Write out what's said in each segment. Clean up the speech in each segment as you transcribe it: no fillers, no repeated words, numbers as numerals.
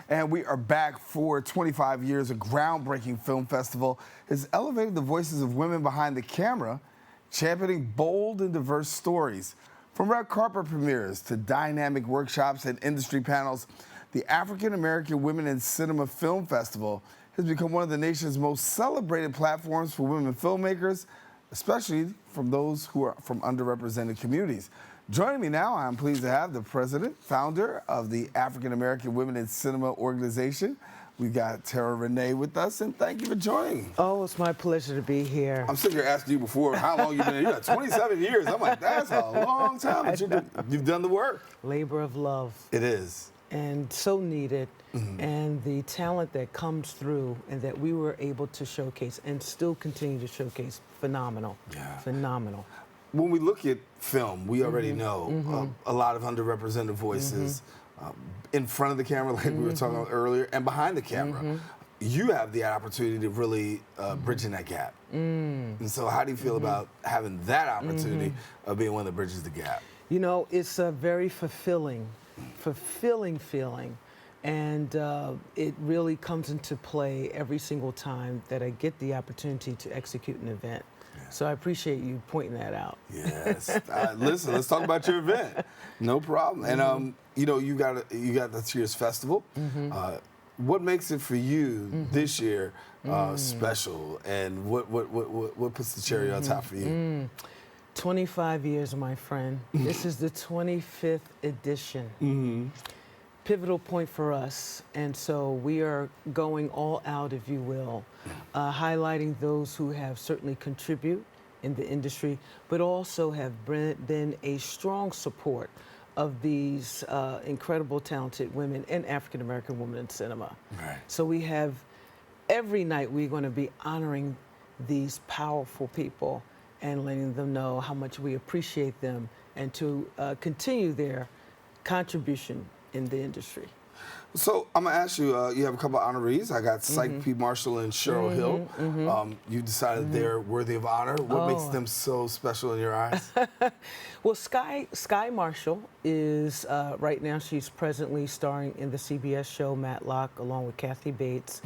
And we are back for 25 years. A groundbreaking film festival has elevated the voices of women behind the camera, championing bold and diverse stories. From red carpet premieres to dynamic workshops and industry panels, the African American Women in Cinema Film Festival has become one of the nation's most celebrated platforms for women filmmakers, especially from those who are from underrepresented communities. Joining me now, I'm pleased to have the president, founder of the African American Women in Cinema organization. We've got Terra Renee with us, and thank you for joining. Oh, it's my pleasure to be here. I'm sitting here asking you before, how long you've been here? You're like 27 years. I'm like, that's a long time, but you've done the work. Labor of love. It is. And so needed. And the talent that comes through and that we were able to showcase and still continue to showcase, phenomenal. Yeah. Phenomenal. When we look at film, we already know a lot of underrepresented voices in front of the camera, like we were talking about earlier, and behind the camera. You have the opportunity to really bridge in that gap. And so how do you feel about having that opportunity of being one that bridges the gap? You know, it's a very fulfilling feeling. And it really comes into play every single time that I get the opportunity to execute an event. So I appreciate you pointing that out. Yes. Listen, let's talk about your event. No problem. And you know, you got this year's festival. What makes it for you this year special, and what puts the cherry on top for you? 25 years, my friend. This is the 25th edition. Pivotal point for us, and so we are going all out, if you will, highlighting those who have certainly contribute in the industry, but also have been a strong support of these incredible, talented women and African American women in cinema. Right. So we have, every night we're going to be honoring these powerful people and letting them know how much we appreciate them and to continue their contribution in the industry. So I'm gonna ask you, you have a couple of honorees. I got Psych P. Marshall and Cheryl Hill. You decided they're worthy of honor. What makes them so special in your eyes? Well, Sky Marshall is, right now she's presently starring in the CBS show Matlock along with Kathy Bates.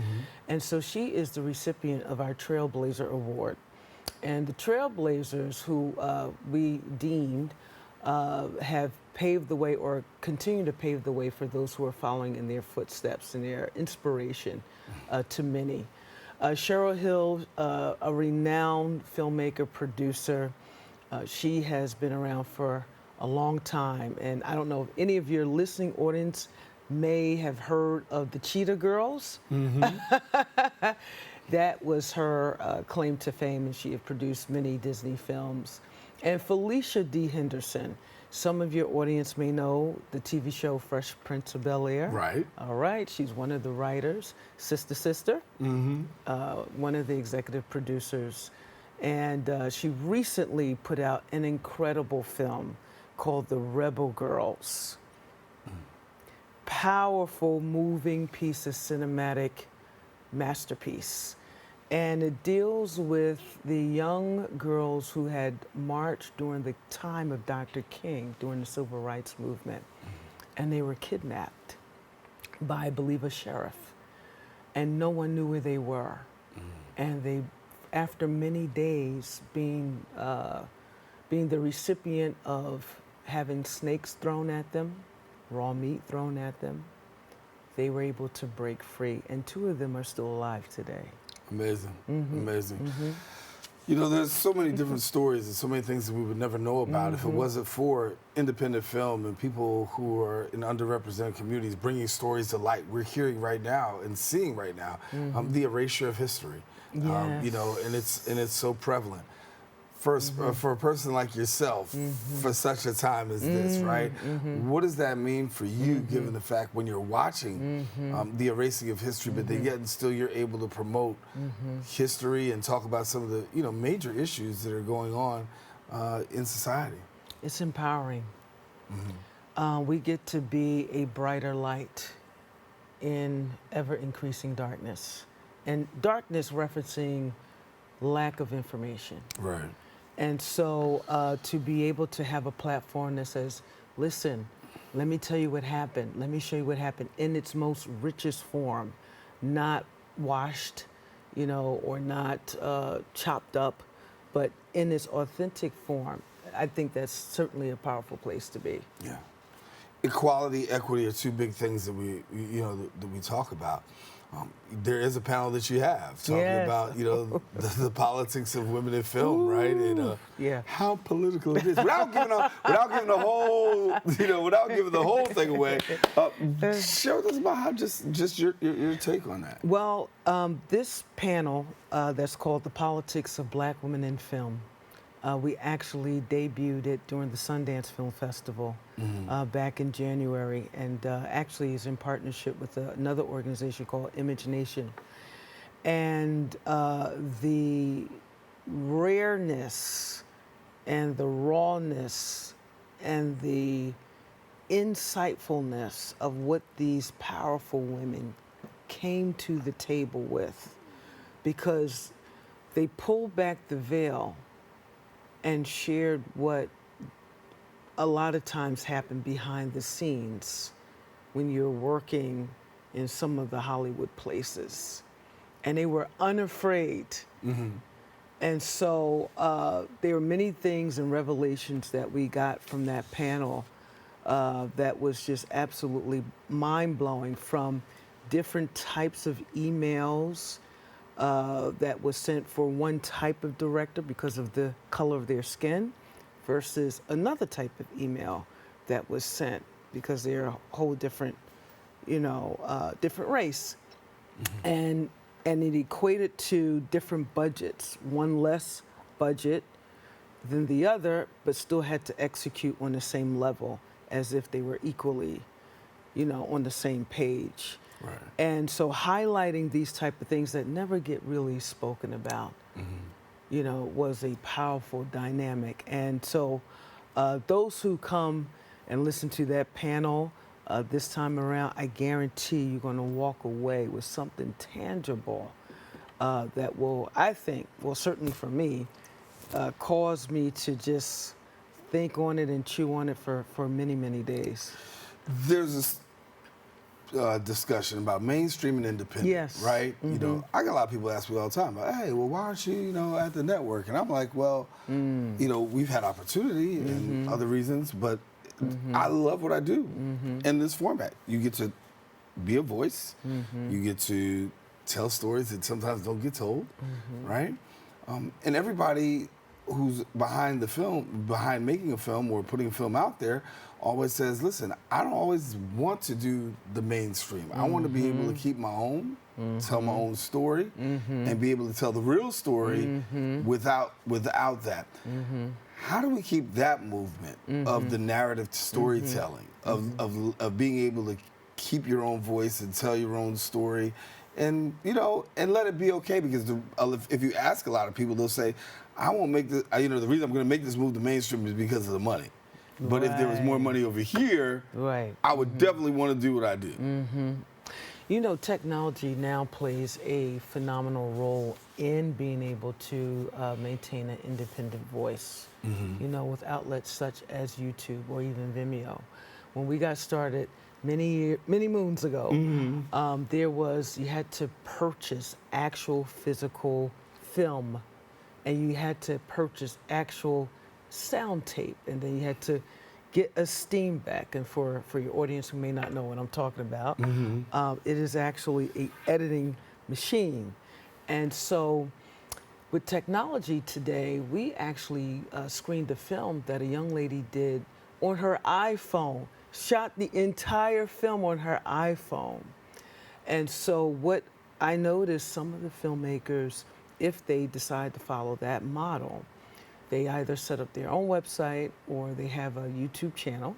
And so she is the recipient of our Trailblazer Award. And the Trailblazers, who we deemed have paved the way or continue to pave the way for those who are following in their footsteps and their inspiration to many. Cheryl Hill, a renowned filmmaker, producer. She has been around for a long time, and I don't know if any of your listening audience may have heard of the Cheetah Girls. That was her claim to fame, and she had produced many Disney films. And Felicia D. Henderson. Some of your audience may know the TV show Fresh Prince of Bel-Air. Right. All right. She's one of the writers. Sister. One of the executive producers. And she recently put out an incredible film called The Rebel Girls. Powerful, moving piece of cinematic masterpiece. And it deals with the young girls who had marched during the time of Dr. King, during the Civil Rights Movement. And they were kidnapped by, I believe, a sheriff. And no one knew where they were. And they, after many days being the recipient of having snakes thrown at them, raw meat thrown at them, they were able to break free. And 2 of them are still alive today. Amazing, amazing. You know, there's so many different stories and so many things that we would never know about if it wasn't for independent film and people who are in underrepresented communities bringing stories to light. We're hearing right now and seeing right now the erasure of history. Yes. You know, and it's so prevalent. First, for a person like yourself, for such a time as this, right? What does that mean for you, given the fact when you're watching the erasing of history, but then yet and still you're able to promote history and talk about some of the major issues that are going on in society? It's empowering. We get to be a brighter light in ever-increasing darkness. And darkness referencing lack of information. Right. And so to be able to have a platform that says, listen, Let me tell you what happened. Let me show you what happened in its most richest form, not washed, or not chopped up, but in its authentic form. I think that's certainly a powerful place to be. Yeah. Equality, equity are two big things that that we talk about. There is a panel that you have talking Yes. about, the politics of women in film, Ooh, right? And yeah. how political it is. Without giving the whole, without giving the whole thing away. Share with us about how just your take on that. Well, this panel that's called The Politics of Black Women in Film, we actually debuted it during the Sundance Film Festival back in January, and actually is in partnership with another organization called Image Nation. And the rareness and the rawness and the insightfulness of what these powerful women came to the table with, because they pulled back the veil and shared what a lot of times happen behind the scenes when you're working in some of the Hollywood places. And they were unafraid. And so there were many things and revelations that we got from that panel that was just absolutely mind-blowing, from different types of emails that was sent for one type of director because of the color of their skin, versus another type of email that was sent because they're a whole different, different race. And it equated to different budgets, one less budget than the other, but still had to execute on the same level as if they were equally, on the same page. Right. And so highlighting these type of things that never get really spoken about, was a powerful dynamic. And so those who come and listen to that panel this time around, I guarantee you're going to walk away with something tangible that will, I think, certainly for me, cause me to just think on it and chew on it for many, many days. There's this discussion about mainstream and independent, Yes. right? I got a lot of people ask me all the time, hey, well, why aren't you, at the network? And I'm like, well, we've had opportunity and other reasons, but I love what I do in this format. You get to be a voice. You get to tell stories that sometimes don't get told, right? And everybody who's behind the film, behind making a film or putting a film out there, always says, listen, I don't always want to do the mainstream. I want to be able to keep my own, tell my own story, and be able to tell the real story without that. How do we keep that movement of the narrative storytelling, of being able to keep your own voice and tell your own story, and and let it be okay? Because if you ask a lot of people, they'll say, I won't make this, the reason I'm going to make this move to mainstream is because of the money. But if there was more money over here, I would definitely want to do what I do. Technology now plays a phenomenal role in being able to maintain an independent voice, with outlets such as YouTube or even Vimeo. When we got started many moons ago, you had to purchase actual physical film, and you had to purchase actual sound tape, and then you had to get a steam back. And for your audience who may not know what I'm talking about, it is actually an editing machine. And so with technology today, we actually screened a film that a young lady did on her iPhone, shot the entire film on her iPhone. And so what I noticed, some of the filmmakers, if they decide to follow that model, they either set up their own website or they have a YouTube channel,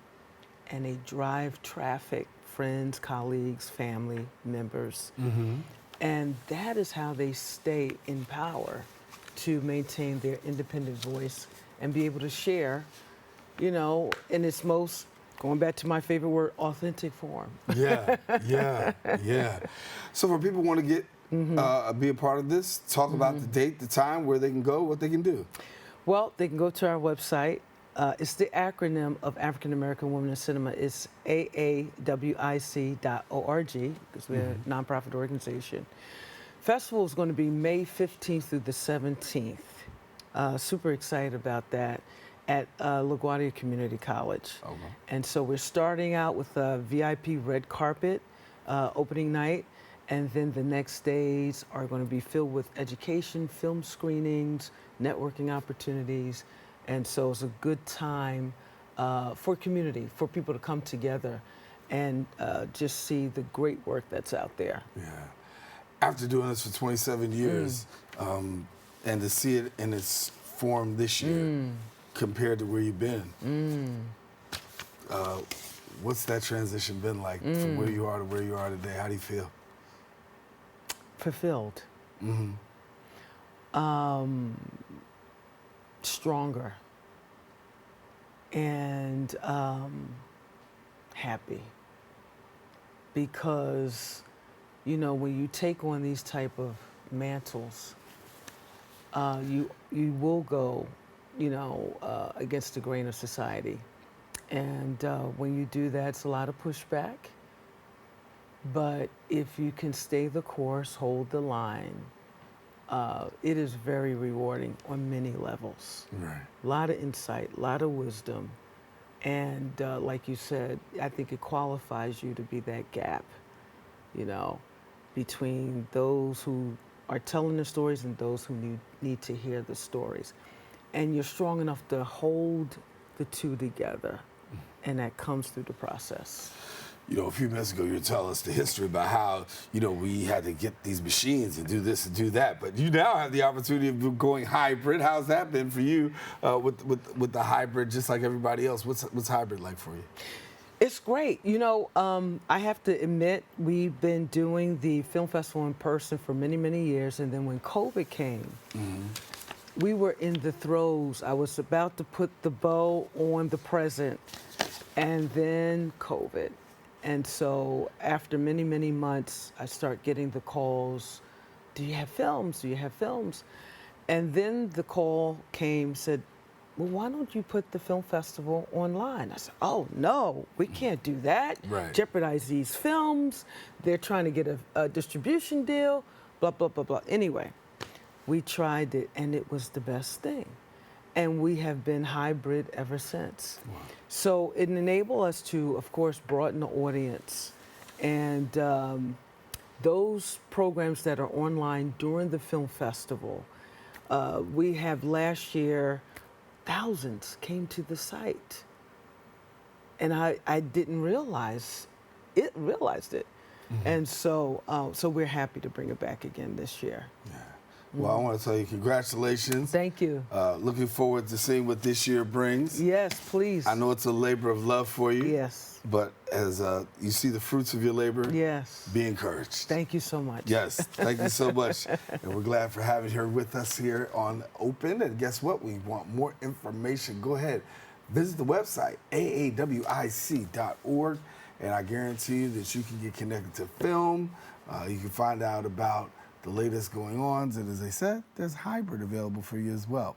and they drive traffic, friends, colleagues, family members. And that is how they stay in power to maintain their independent voice and be able to share, in its most, going back to my favorite word, authentic form. Yeah. So for people who want to get be a part of this, talk about the date, the time, where they can go, what they can do. Well, they can go to our website, It's the acronym of African American Women in Cinema. It's AAWIC.org, because we're a nonprofit organization. Festival is going to be May 15th through the 17th. Super excited about that at LaGuardia Community College. Okay. And so we're starting out with a VIP red carpet opening night, and then the next days are going to be filled with education, film screenings, networking opportunities. And so it's a good time for community, for people to come together and just see the great work that's out there. Yeah. After doing this for 27 years, and to see it in its form this year compared to where you've been, what's that transition been like from where you are to where you are today? How do you feel? Fulfilled. Stronger. And happy. Because, you know, when you take on these type of mantles, you will go, you know, against the grain of society. And when you do that, it's a lot of pushback. But if you can stay the course, hold the line, it is very rewarding on many levels. Right. A lot of insight, a lot of wisdom. And like you said, I think it qualifies you to be that gap, you know, between those who are telling the stories and those who need to hear the stories. And you're strong enough to hold the two together, and that comes through the process. You know, a few minutes ago, you were telling us the history about how, you know, we had to get these machines and do this and do that. But you now have the opportunity of going hybrid. How's that been for you with the hybrid, just like everybody else? What's hybrid like for you? It's great. You know, I have to admit, we've been doing the film festival in person for many, many years. And then when COVID came, we were in the throes. I was about to put the bow on the present, and then COVID. And so after many, many months, I start getting the calls, do you have films? Do you have films? And then the call came, said, well, why don't you put the film festival online? I said, oh, no, we can't do that. Right. Jeopardize these films. They're trying to get a distribution deal, blah, blah, blah, blah. Anyway, we tried it, and it was the best thing. And we have been hybrid ever since. Wow. So it enabled us to, of course, broaden the audience. And those programs that are online during the film festival, we have last year, thousands came to the site. And I didn't realize it. And so we're happy to bring it back again this year. Yeah. Well, I want to tell you congratulations. Thank you. Looking forward to seeing what this year brings. Yes, please. I know it's a labor of love for you. Yes. But as you see the fruits of your labor, yes, be encouraged. Thank you so much. Yes, thank you so much. And we're glad for having her with us here on Open. And guess what? We want more information. Go ahead, visit the website, aawic.org. And I guarantee you that you can get connected to film. You can find out about the latest going on, and as I said, there's hybrid available for you as well.